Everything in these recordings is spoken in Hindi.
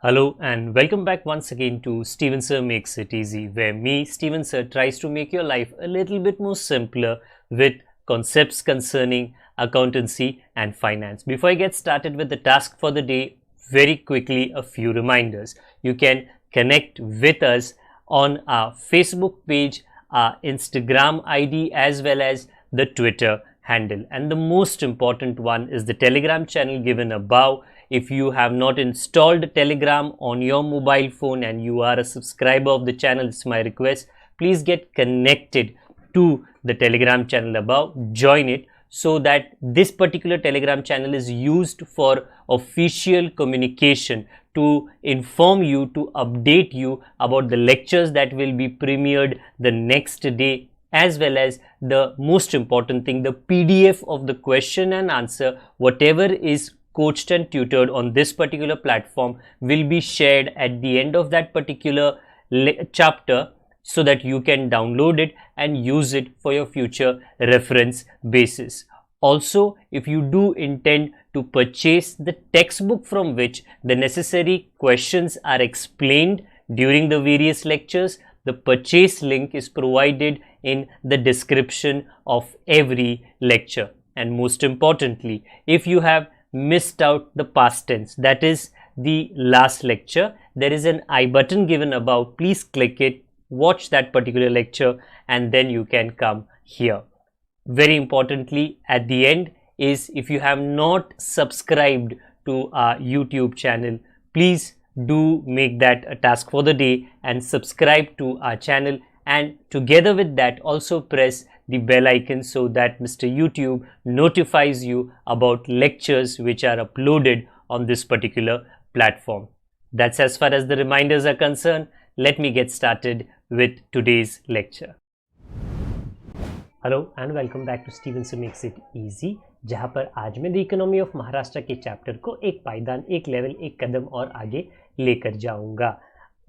Hello and welcome back once again to Steven Sir Makes It Easy, where me, Steven Sir, tries to make your life a little bit more simpler with concepts concerning accountancy and finance. Before I get started with the task for the day, very quickly a few reminders. You can connect with us on our Facebook page, our Instagram ID, as well as the Twitter handle. And the most important one is the Telegram channel given above. If you have not installed Telegram on your mobile phone and you are a subscriber of the channel, it's my request, please get connected to the Telegram channel above, join it, so that this particular Telegram channel is used for official communication to inform you, to update you about the lectures that will be premiered the next day, as well as the most important thing, the PDF of the question and answer, whatever is coached and tutored on this particular platform will be shared at the end of that particular chapter, so that you can download it and use it for your future reference basis. Also, if you do intend to purchase the textbook from which the necessary questions are explained during the various lectures, the purchase link is provided in the description of every lecture. And most importantly, if you have missed out the past tense, that is the last lecture, there is an I button given above. Please click it, watch that particular lecture, and then you can come here. Very importantly, at the end is, if you have not subscribed to our YouTube channel, please do make that a task for the day and subscribe to our channel, and together with that also press the bell icon so that Mr. YouTube notifies you about lectures which are uploaded on this particular platform. That's as far as the reminders are concerned. Let me get started with today's lecture. Hello and welcome back to Steven sir makes it easy, जहाँ पर आज मैं द इकोनॉमी ऑफ महाराष्ट्र के चैप्टर को एक पायदान, एक लेवल, एक कदम और आगे लेकर जाऊंगा।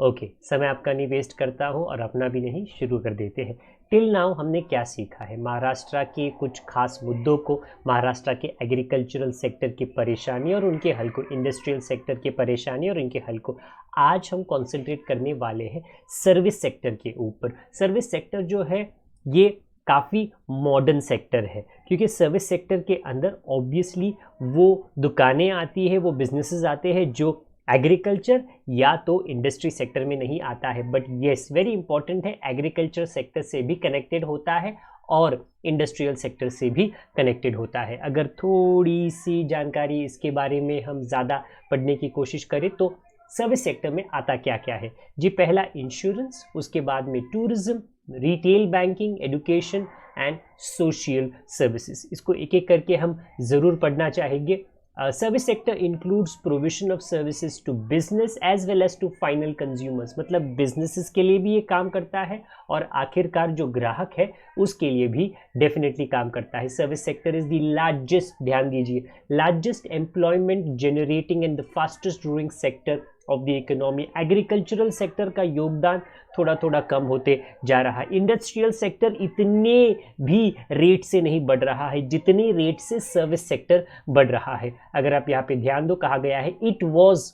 ओके, समय आपका नहीं वेस्ट करता हूँ और अपना भी नहीं, शुरू कर देते हैं। टिल नाउ हमने क्या सीखा है? महाराष्ट्र के कुछ खास मुद्दों को, महाराष्ट्र के एग्रीकल्चरल सेक्टर की परेशानी और उनके हल को, इंडस्ट्रियल सेक्टर की परेशानी और उनके हल को। आज हम कॉन्सेंट्रेट करने वाले हैं सर्विस सेक्टर के ऊपर। सर्विस सेक्टर जो है ये काफ़ी मॉडर्न सेक्टर है, क्योंकि सर्विस सेक्टर के अंदर ऑब्वियसली वो दुकानें आती है, वो बिजनेसेस आते हैं जो एग्रीकल्चर या तो इंडस्ट्री सेक्टर में नहीं आता है, बट येस वेरी इंपॉर्टेंट है, एग्रीकल्चर सेक्टर से भी कनेक्टेड होता है और इंडस्ट्रियल सेक्टर से भी कनेक्टेड होता है। अगर थोड़ी सी जानकारी इसके बारे में हम ज़्यादा पढ़ने की कोशिश करें तो सर्विस सेक्टर में आता क्या क्या है जी? पहला इंश्योरेंस, उसके बाद में tourism, retail banking, education and social services. इसको एक एक करके हम ज़रूर पढ़ना चाहेंगे। Service sector includes provision of services to business as well as to final consumers. मतलब बिजनेसेस के लिए भी ये काम करता है और आखिरकार जो ग्राहक है उसके लिए भी डेफिनेटली काम करता है। Service sector is the largest, ध्यान दीजिए, largest employment generating and the fastest growing sector of the economy. Agricultural sector का योगदान थोड़ा थोड़ा कम होते जा रहा है। इंडस्ट्रियल सेक्टर इतने भी रेट से नहीं बढ़ रहा है जितने रेट से सर्विस सेक्टर बढ़ रहा है। अगर आप यहाँ पे ध्यान दो, कहा गया है इट वॉज,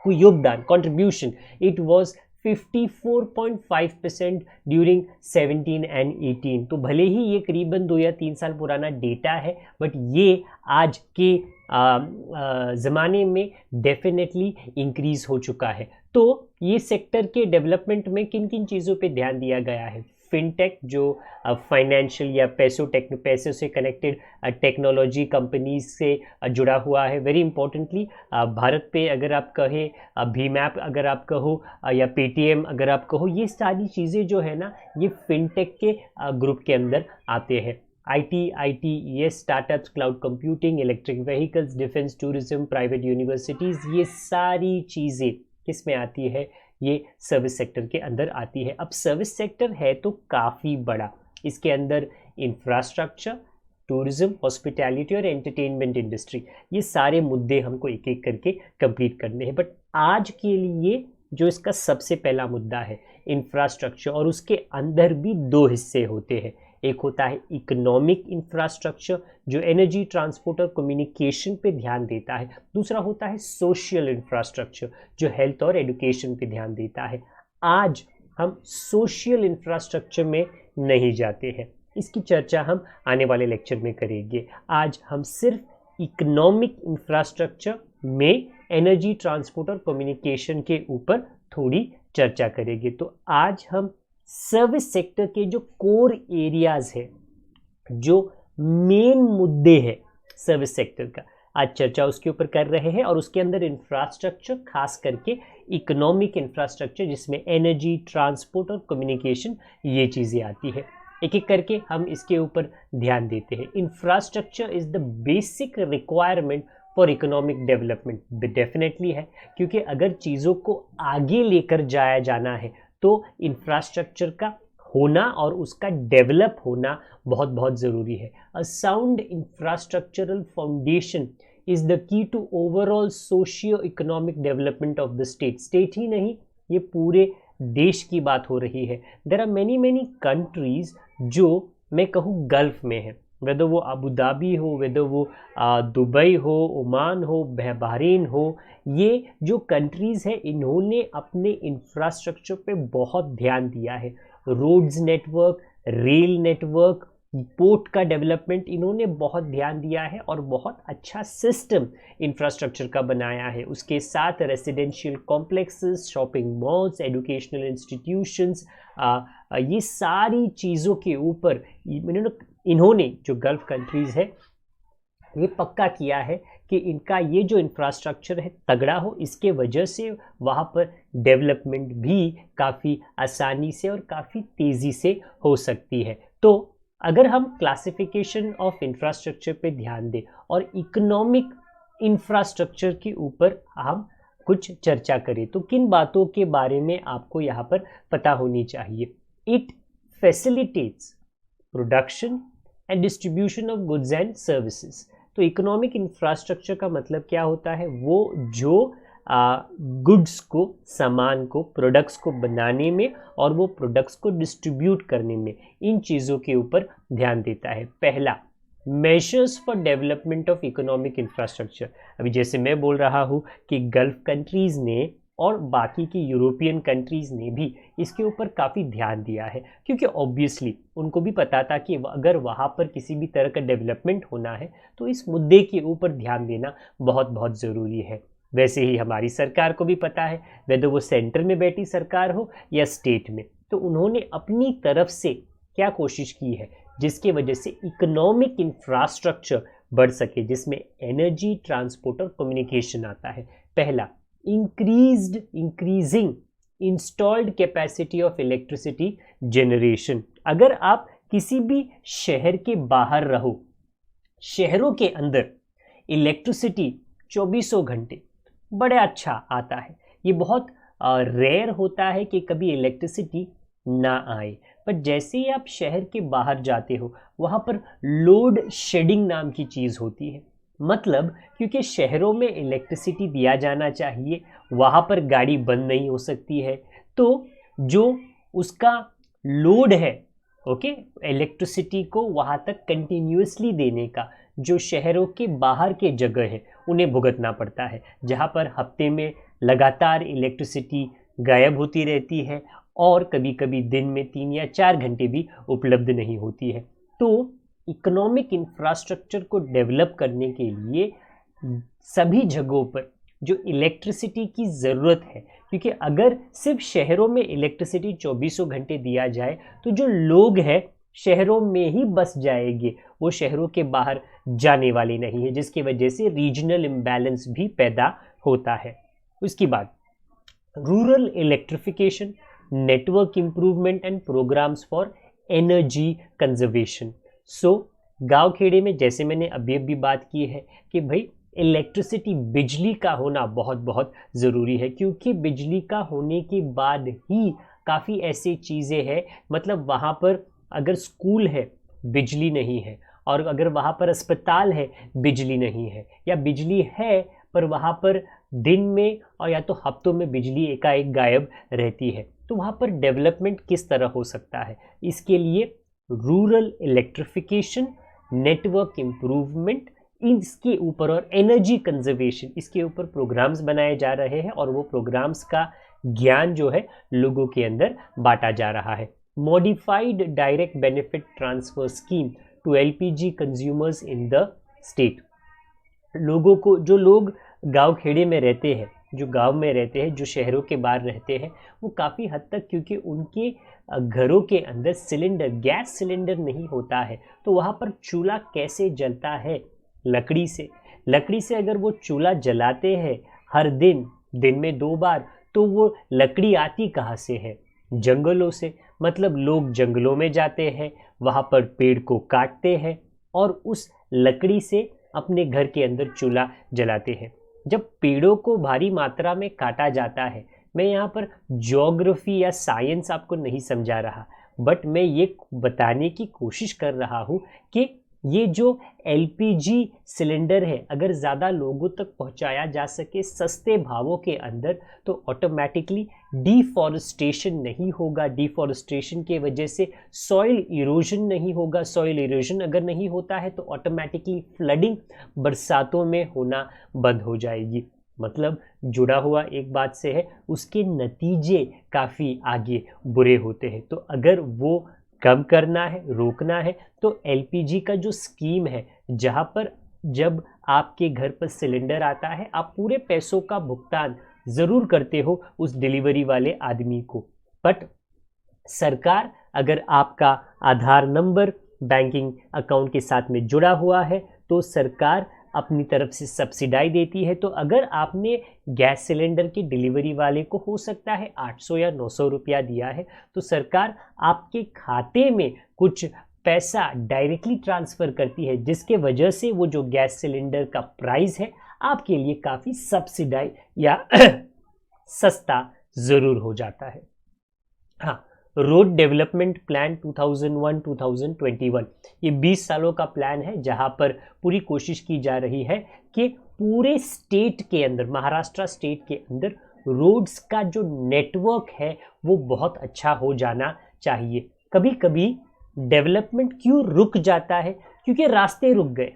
योगदान, contribution, it was 54.5% during 17 and 18। तो भले ही ये करीबन 2 या 3 साल पुराना डेटा है, बट ये आज के ज़माने में डेफिनेटली इंक्रीज़ हो चुका है। तो ये सेक्टर के डेवलपमेंट में किन किन चीज़ों पे ध्यान दिया गया है? फिनटेक, जो फाइनेंशियल या पैसों से कनेक्टेड टेक्नोलॉजी कंपनीज से जुड़ा हुआ है। वेरी इंपॉर्टेंटली भारत पे अगर आप कहें, भीम ऐप अगर आप कहो, या पेटीएम अगर आप कहो, ये सारी चीज़ें जो है ना, ये फिनटेक के ग्रुप के अंदर आते हैं। IT, startups, cloud computing, electric vehicles, defence, tourism, private universities, ये सारी चीज़ें किस में आती है? ये सर्विस सेक्टर के अंदर आती है। अब सर्विस सेक्टर है तो काफ़ी बड़ा, इसके अंदर इंफ्रास्ट्रक्चर, टूरिज्म, हॉस्पिटैलिटी और एंटरटेनमेंट इंडस्ट्री, ये सारे मुद्दे हमको एक एक करके कंप्लीट करने हैं। बट आज के लिए जो इसका सबसे पहला मुद्दा है इंफ्रास्ट्रक्चर, और उसके अंदर भी 2 हिस्से होते हैं। एक होता है इकोनॉमिक इंफ्रास्ट्रक्चर जो एनर्जी, ट्रांसपोर्ट और कम्युनिकेशन पे ध्यान देता है। दूसरा होता है सोशल इंफ्रास्ट्रक्चर जो हेल्थ और एजुकेशन पे ध्यान देता है। आज हम सोशल इंफ्रास्ट्रक्चर में नहीं जाते हैं, इसकी चर्चा हम आने वाले लेक्चर में करेंगे। आज हम सिर्फ इकोनॉमिक इंफ्रास्ट्रक्चर में एनर्जी, ट्रांसपोर्ट और कम्युनिकेशन के ऊपर थोड़ी चर्चा करेंगे। तो आज हम सर्विस सेक्टर के जो कोर एरियाज है, जो मेन मुद्दे हैं सर्विस सेक्टर का, आज चर्चा उसके ऊपर कर रहे हैं। और उसके अंदर इंफ्रास्ट्रक्चर, खास करके इकोनॉमिक इंफ्रास्ट्रक्चर जिसमें एनर्जी, ट्रांसपोर्ट और कम्युनिकेशन ये चीज़ें आती है। एक एक करके हम इसके ऊपर ध्यान देते हैं। Infrastructure is the basic requirement for economic development. Definitely है, क्योंकि अगर चीज़ों को आगे लेकर जाया जाना है तो इंफ्रास्ट्रक्चर का होना और उसका डेवलप होना बहुत बहुत ज़रूरी है। A sound infrastructural foundation is the key to overall socio economic development of the state. State ही नहीं, ये पूरे देश की बात हो रही है। देयर आर मैनी कंट्रीज़ जो मैं कहूँ गल्फ में है, वेदर वो अबू धाबी हो, वेदर वो दुबई हो, ओमान हो, बहरीन हो, ये जो कंट्रीज़ हैं इन्होंने अपने इंफ्रास्ट्रक्चर पे बहुत ध्यान दिया है। Roads network, rail network, port का डेवलपमेंट इन्होंने बहुत ध्यान दिया है और बहुत अच्छा सिस्टम इंफ्रास्ट्रक्चर का बनाया है। उसके साथ residential complexes, shopping malls, educational institutions, ये सारी चीज़ों के ऊपर इन्होंने जो गल्फ कंट्रीज़ है ये पक्का किया है कि इनका ये जो इंफ्रास्ट्रक्चर है तगड़ा हो। इसके वजह से वहाँ पर डेवलपमेंट भी काफ़ी आसानी से और काफ़ी तेज़ी से हो सकती है। तो अगर हम क्लासिफिकेशन ऑफ इंफ्रास्ट्रक्चर पे ध्यान दें और इकोनॉमिक इंफ्रास्ट्रक्चर के ऊपर हम कुछ चर्चा करें तो किन बातों के बारे में आपको यहाँ पर पता होनी चाहिए। It facilitates production and distribution of goods and services. तो इकोनॉमिक इंफ्रास्ट्रक्चर का मतलब क्या होता है? वो जो गुड्स को, सामान को, प्रोडक्ट्स को बनाने में और वो प्रोडक्ट्स को डिस्ट्रीब्यूट करने में, इन चीज़ों के ऊपर ध्यान देता है। पहला, measures for development of economic infrastructure. अभी जैसे मैं बोल रहा हूँ कि गल्फ कंट्रीज़ ने और बाकी की यूरोपियन कंट्रीज़ ने भी इसके ऊपर काफ़ी ध्यान दिया है, क्योंकि ऑब्वियसली उनको भी पता था कि अगर वहाँ पर किसी भी तरह का डेवलपमेंट होना है तो इस मुद्दे के ऊपर ध्यान देना बहुत बहुत ज़रूरी है। वैसे ही हमारी सरकार को भी पता है, वेदर वो सेंटर में बैठी सरकार हो या स्टेट में, तो उन्होंने अपनी तरफ से क्या कोशिश की है जिसकी वजह से इकोनॉमिक इंफ्रास्ट्रक्चर बढ़ सके, जिसमें एनर्जी, ट्रांसपोर्ट और कम्युनिकेशन आता है। पहला, increasing installed capacity of electricity generation. अगर आप किसी भी शहर के बाहर रहो, शहरों के अंदर इलेक्ट्रिसिटी 24 घंटे बड़े अच्छा आता है। ये बहुत रेयर होता है कि कभी इलेक्ट्रिसिटी ना आए, पर जैसे ही आप शहर के बाहर जाते हो वहाँ पर लोड शेडिंग नाम की चीज़ होती है। मतलब क्योंकि शहरों में इलेक्ट्रिसिटी दिया जाना चाहिए, वहाँ पर गाड़ी बंद नहीं हो सकती है, तो जो उसका लोड है, ओके, इलेक्ट्रिसिटी को वहाँ तक कंटिन्यूसली देने का जो शहरों के बाहर के जगह है उन्हें भुगतना पड़ता है, जहाँ पर हफ्ते में लगातार इलेक्ट्रिसिटी गायब होती रहती है और कभी कभी दिन में 3 या 4 घंटे भी उपलब्ध नहीं होती है। तो इकोनॉमिक इंफ्रास्ट्रक्चर को डेवलप करने के लिए सभी जगहों पर जो इलेक्ट्रिसिटी की ज़रूरत है, क्योंकि अगर सिर्फ शहरों में इलेक्ट्रिसिटी 24 घंटे दिया जाए तो जो लोग हैं शहरों में ही बस जाएंगे, वो शहरों के बाहर जाने वाले नहीं है, जिसकी वजह से रीजनल इम्बैलेंस भी पैदा होता है। उसके बाद rural electrification, network improvement and programmes for energy conservation. So गांव खेड़े में जैसे मैंने अभी बात की है कि भाई इलेक्ट्रिसिटी, बिजली का होना बहुत बहुत ज़रूरी है, क्योंकि बिजली का होने के बाद ही काफ़ी ऐसी चीज़ें हैं, मतलब वहाँ पर अगर स्कूल है बिजली नहीं है, और अगर वहाँ पर अस्पताल है बिजली नहीं है, या बिजली है पर वहाँ पर दिन में और या तो हफ्तों में बिजली एकाएक गायब रहती है, तो वहाँ पर डेवलपमेंट किस तरह हो सकता है? इसके लिए रूरल इलेक्ट्रिफिकेशन, नेटवर्क इम्प्रूवमेंट, इसके ऊपर और एनर्जी कंजर्वेशन, इसके ऊपर प्रोग्राम्स बनाए जा रहे हैं और वो प्रोग्राम्स का ज्ञान जो है लोगों के अंदर बांटा जा रहा है। Modified direct benefit transfer scheme to LPG consumers in the state. लोगों को, जो लोग गांव खेड़े में रहते हैं, जो गांव में रहते हैं, जो शहरों के बाहर रहते हैं, वो काफ़ी हद तक, क्योंकि उनके घरों के अंदर सिलेंडर, गैस सिलेंडर नहीं होता है, तो वहाँ पर चूल्हा कैसे जलता है? लकड़ी से। लकड़ी से अगर वो चूल्हा जलाते हैं हर दिन, दिन में 2 बार, तो वो लकड़ी आती कहाँ से है? जंगलों से। मतलब लोग जंगलों में जाते हैं, वहाँ पर पेड़ को काटते हैं और उस लकड़ी से अपने घर के अंदर चूल्हा जलाते हैं। जब पेड़ों को भारी मात्रा में काटा जाता है, मैं यहाँ पर ज्योग्राफी या साइंस आपको नहीं समझा रहा, बट मैं ये बताने की कोशिश कर रहा हूँ कि ये जो एलपीजी सिलेंडर है, अगर ज़्यादा लोगों तक पहुँचाया जा सके सस्ते भावों के अंदर, तो ऑटोमेटिकली डिफॉरेस्टेशन नहीं होगा। डिफॉरेस्टेशन के वजह से सॉइल इरोजन नहीं होगा। सॉइल इरोजन अगर नहीं होता है तो ऑटोमेटिकली फ्लडिंग बरसातों में होना बंद हो जाएगी। मतलब जुड़ा हुआ एक बात से है, उसके नतीजे काफ़ी आगे बुरे होते हैं। तो अगर वो कम करना है, रोकना है, तो एलपीजी का जो स्कीम है, जहाँ पर जब आपके घर पर सिलेंडर आता है, आप पूरे पैसों का भुगतान ज़रूर करते हो उस डिलीवरी वाले आदमी को, बट सरकार, अगर आपका आधार नंबर बैंकिंग अकाउंट के साथ में जुड़ा हुआ है, तो सरकार अपनी तरफ से सब्सिडाई देती है। तो अगर आपने गैस सिलेंडर के डिलीवरी वाले को हो सकता है 800 या 900 रुपया दिया है, तो सरकार आपके खाते में कुछ पैसा डायरेक्टली ट्रांसफ़र करती है, जिसके वजह से वो जो गैस सिलेंडर का प्राइस है आपके लिए काफ़ी सब्सिडाई या सस्ता ज़रूर हो जाता है। हाँ, रोड डेवलपमेंट प्लान 2001-2021, ये 20 सालों का प्लान है, जहां पर पूरी कोशिश की जा रही है कि पूरे स्टेट के अंदर, महाराष्ट्र स्टेट के अंदर रोड्स का जो नेटवर्क है वो बहुत अच्छा हो जाना चाहिए। कभी कभी डेवलपमेंट क्यों रुक जाता है? क्योंकि रास्ते रुक गए,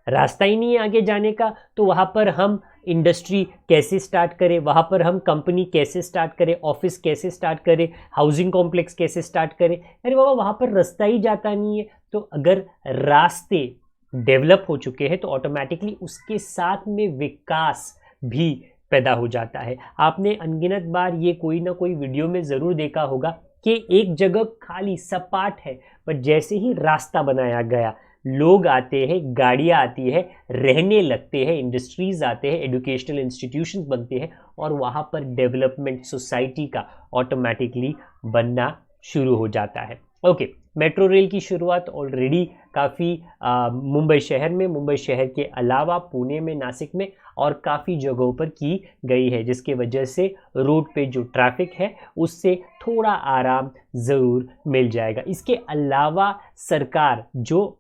रास्ता ही नहीं है आगे जाने का। तो वहाँ पर हम इंडस्ट्री कैसे स्टार्ट करें, वहाँ पर हम कंपनी कैसे स्टार्ट करें, ऑफिस कैसे स्टार्ट करें, हाउसिंग कॉम्प्लेक्स कैसे स्टार्ट करें? अरे बाबा, वहाँ पर रास्ता ही जाता नहीं है। तो अगर रास्ते डेवलप हो चुके हैं तो ऑटोमेटिकली उसके साथ में विकास भी पैदा हो जाता है। आपने अनगिनत बार ये कोई ना कोई वीडियो में ज़रूर देखा होगा कि एक जगह खाली सपाट है, पर जैसे ही रास्ता बनाया गया, लोग आते हैं, गाड़ियाँ आती है, रहने लगते हैं, इंडस्ट्रीज़ आते हैं, एजुकेशनल इंस्टीट्यूशंस बनते हैं, और वहाँ पर डेवलपमेंट सोसाइटी का ऑटोमेटिकली बनना शुरू हो जाता है। ओके, मेट्रो रेल की शुरुआत ऑलरेडी काफ़ी मुंबई शहर में, मुंबई शहर के अलावा पुणे में, नासिक में और काफ़ी जगहों पर की गई है, जिसके वजह से रोड पे जो ट्रैफिक है उससे थोड़ा आराम ज़रूर मिल जाएगा। इसके अलावा सरकार, जो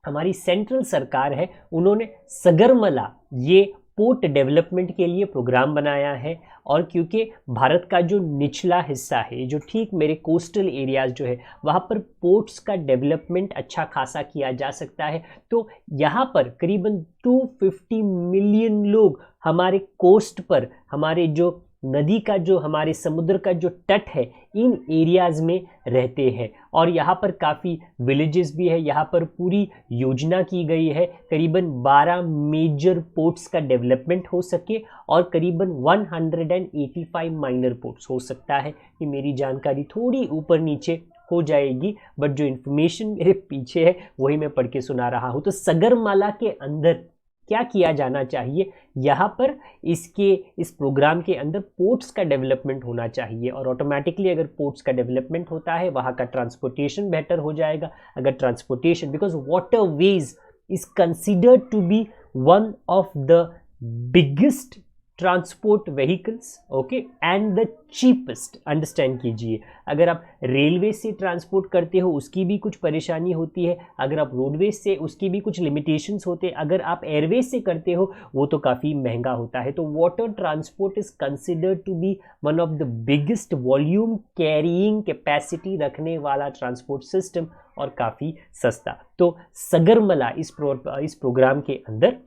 हमारी सेंट्रल सरकार है, उन्होंने सगरमला ये पोर्ट डेवलपमेंट के लिए प्रोग्राम बनाया है। और क्योंकि भारत का जो निचला हिस्सा है, जो ठीक मेरे कोस्टल एरियाज़ जो है, वहाँ पर पोर्ट्स का डेवलपमेंट अच्छा खासा किया जा सकता है। तो यहाँ पर करीबन 250 मिलियन लोग हमारे कोस्ट पर, हमारे जो नदी का, जो हमारे समुद्र का जो तट है, इन एरियाज़ में रहते हैं। और यहाँ पर काफ़ी विलेजेस भी है। यहाँ पर पूरी योजना की गई है करीबन 12 मेजर पोर्ट्स का डेवलपमेंट हो सके और करीबन 185 माइनर पोर्ट्स हो सकता है। कि मेरी जानकारी थोड़ी ऊपर नीचे हो जाएगी, बट जो इन्फॉर्मेशन मेरे पीछे है वही मैं पढ़ के सुना रहा हूँ। तो सगरमाला के अंदर क्या किया जाना चाहिए? यहाँ पर इस प्रोग्राम के अंदर पोर्ट्स का डेवलपमेंट होना चाहिए, और ऑटोमेटिकली अगर पोर्ट्स का डेवलपमेंट होता है, वहाँ का ट्रांसपोर्टेशन बेहतर हो जाएगा। अगर transportation, because waterways is considered to be one of the biggest transport vehicles, okay, and the cheapest. Understand कीजिए, अगर आप रेलवे से ट्रांसपोर्ट करते हो उसकी भी कुछ परेशानी होती है, अगर आप रोडवेज से उसकी भी कुछ लिमिटेशंस होते हैं, अगर आप एयरवेज से करते हो वो तो काफ़ी महंगा होता है। तो water transport is considered to be one of the biggest volume carrying capacity रखने वाला ट्रांसपोर्ट सिस्टम और काफ़ी सस्ता। तो सगरमला इस प्रोग्राम के अंदर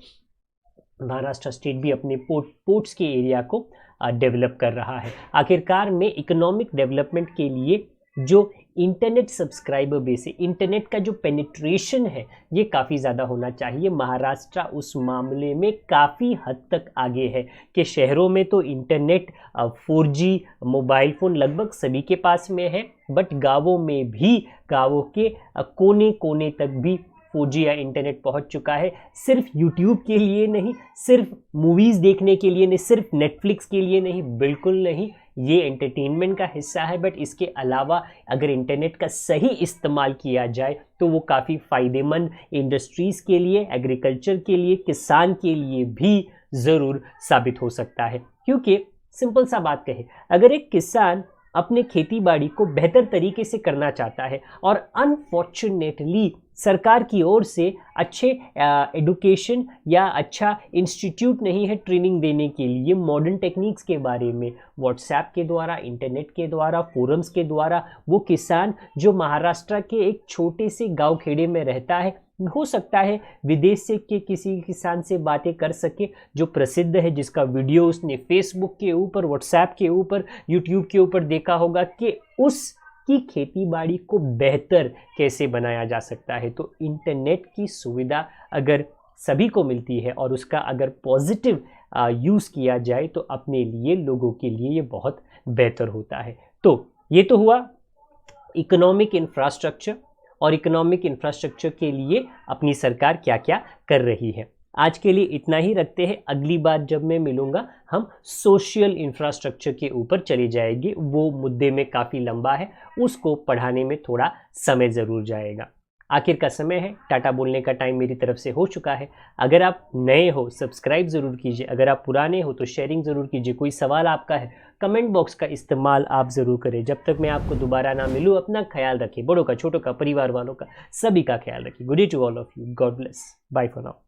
महाराष्ट्र स्टेट भी अपने पोर्ट्स के एरिया को डेवलप कर रहा है। आखिरकार में इकोनॉमिक डेवलपमेंट के लिए जो इंटरनेट सब्सक्राइबर बेस है, इंटरनेट का जो पेनिट्रेशन है ये काफ़ी ज़्यादा होना चाहिए। महाराष्ट्र उस मामले में काफ़ी हद तक आगे है कि शहरों में तो इंटरनेट 4G मोबाइल फ़ोन लगभग सभी के पास में है, बट गांवों में भी, गांवों के कोने कोने तक भी 4G या इंटरनेट पहुंच चुका है। सिर्फ यूट्यूब के लिए नहीं, सिर्फ मूवीज़ देखने के लिए नहीं, सिर्फ नेटफ्लिक्स के लिए नहीं, बिल्कुल नहीं, ये एंटरटेनमेंट का हिस्सा है। बट इसके अलावा अगर इंटरनेट का सही इस्तेमाल किया जाए तो वो काफ़ी फ़ायदेमंद इंडस्ट्रीज़ के लिए, एग्रीकल्चर के लिए, किसान के लिए भी ज़रूर साबित हो सकता है। क्योंकि सिंपल सा बात कहे, अगर एक किसान अपने खेती बाड़ी को बेहतर तरीके से करना चाहता है और अनफॉर्चुनेटली सरकार की ओर से अच्छे एडुकेशन या अच्छा इंस्टीट्यूट नहीं है ट्रेनिंग देने के लिए मॉडर्न टेक्निक्स के बारे में, व्हाट्सएप के द्वारा, इंटरनेट के द्वारा, फोरम्स के द्वारा, वो किसान जो महाराष्ट्र के एक छोटे से गांव खेड़े में रहता है, हो सकता है विदेश से के किसी किसान से बातें कर सके जो प्रसिद्ध है, जिसका वीडियो उसने फेसबुक के ऊपर, व्हाट्सएप के ऊपर, यूट्यूब के ऊपर देखा होगा कि उसकी खेती बाड़ी को बेहतर कैसे बनाया जा सकता है। तो इंटरनेट की सुविधा अगर सभी को मिलती है और उसका अगर पॉजिटिव यूज़ किया जाए तो अपने लिए, लोगों के लिए ये बहुत बेहतर होता है। तो ये तो हुआ इकोनॉमिक इंफ्रास्ट्रक्चर, और इकोनॉमिक इंफ्रास्ट्रक्चर के लिए अपनी सरकार क्या क्या कर रही है। आज के लिए इतना ही रखते हैं। अगली बार जब मैं मिलूंगा हम सोशल इंफ्रास्ट्रक्चर के ऊपर चले जाएंगे। वो मुद्दे में काफ़ी लंबा है, उसको पढ़ाने में थोड़ा समय ज़रूर जाएगा। आखिर का समय है, टाटा बोलने का टाइम मेरी तरफ से हो चुका है। अगर आप नए हो सब्सक्राइब ज़रूर कीजिए, अगर आप पुराने हो तो शेयरिंग ज़रूर कीजिए। कोई सवाल आपका है कमेंट बॉक्स का इस्तेमाल आप ज़रूर करें। जब तक मैं आपको दोबारा ना मिलूँ, अपना ख्याल रखिए, बड़ों का, छोटों का, परिवार वालों का, सभी का ख्याल रखिए। Good day to all of you, God bless, bye for now.